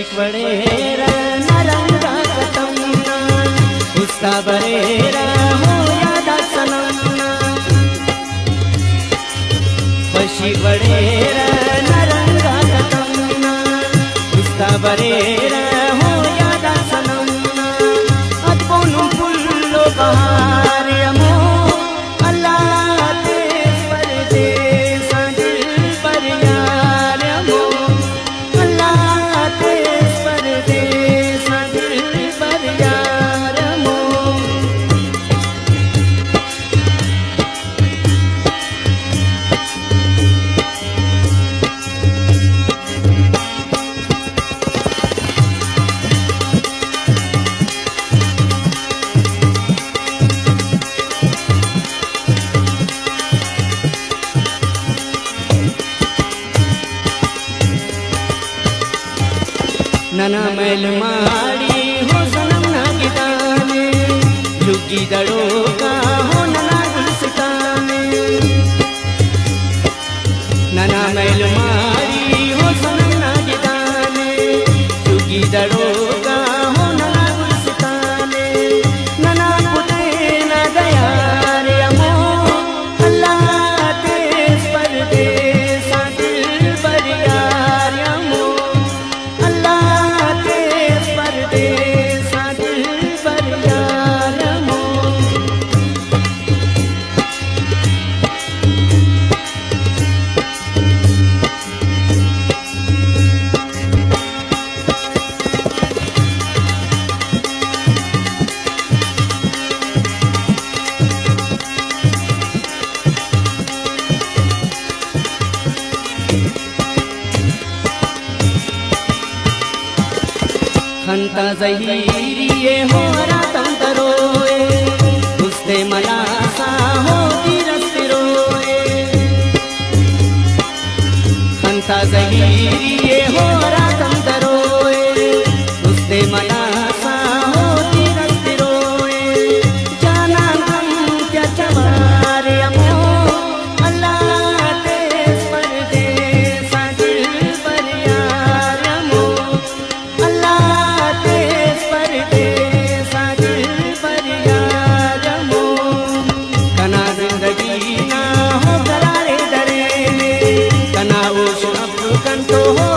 शिकवडेरा नरंगा कतमना उसका बरेरा हो यादा सनमना शिकवडेरा नरंगा कतमना उसका बरेरा हो यादा सनमना अदपोनु पुल्लो बहार यमो अल्लाह तेज परदेस दिल पर यार यमो अल्लाह तेज परदेस दिल पर यार यमो नना मैल माड़ी हो सनम ना गिदाने झुकी दड़ो का हो नना गुलसिताने नना मैल माड़ी हो सनम ना गिदाने झुकी दड़ो का हो नना गुलसिताने नना पुते न दयार यमो अल्लाह तेज परदेस दिल पर यार यमो खंता जहीरिये हो रातम तरोए उसते मलासा हो तीरस्ते रोए खंता जहीरिये हो रातम तरोए उसते मलासा हो तीरस्ते रोए जाना हम क्या चमार यमो अल्लाह तेज परदेस दिल पर यार यमो अल्लाह तेज परदेस दिल पर यार यमो कना जिंदगी ना हो करारे डरे कना वो शब्द कंतो हो